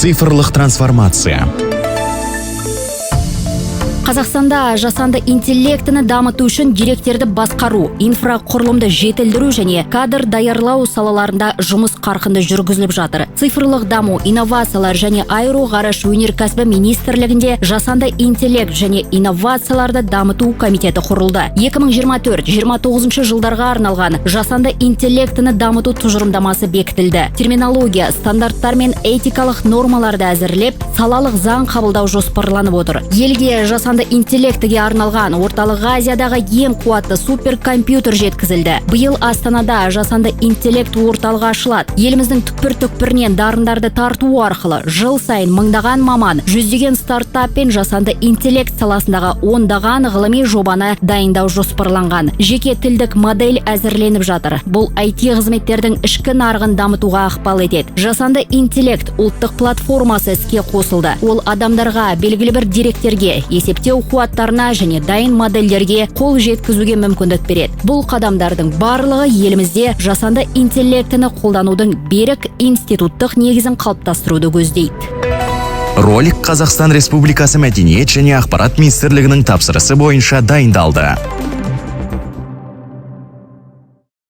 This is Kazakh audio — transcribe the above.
Цифрлық трансформация. Қазақстанда жасанды интеллектіні дамыту үшін деректерді басқару, инфрақұрылымды жетілдіру және кадр даярлау салаларында жұмыс қарқынды жүргізіліп жатыр. Цифрлық даму, инновациялар және аэроғарыш өнеркәсібі министрлігінде жасанды интеллект және инновацияларды дамыту комитеті құрылды. 2024-2029 жылдарға арналған жасанды интеллектіні дамыту тұжырымдамасы бекітілді. Терминология, стандарттар мен этикалық нормаларды әзірлеп, салалық заң қабылдау жоспарланып отыр. Елге жасанды интеллектіге арналған Орталық Азиядағы ең қуатты суперкомпьютер жеткізілді. Биыл Астанада жасанды интеллект орталығы ашылады. Еліміздің түкпір-түкпірінен дарындарды тарту арқылы жыл сайын мыңдаған маман, жүздеген стартап пен жасанды интеллект саласындағы ондаған ғылыми жобаны дайындау жоспарланған. Жеке тілдік модель әзірленіп жатыр. Бұл IT қызметтердің ішкі нарығын дамытуға ықпал етеді. Жасанды интеллект ұлттық платформасы іске қосылды. Ол адамдарға белгілі бір деректерге, есептеу қуаттарына және дайын модельдерге қол жеткізуге мүмкіндік береді. Бұл қадамдардың барлығы елімізде жасанды интеллектіні қолданудың берік институттық негізін қалыптастыруды көздейді. Ролик Қазақстан Республикасы Мәдениет және ақпарат министрлігінің тапсырысы бойынша дайындалды.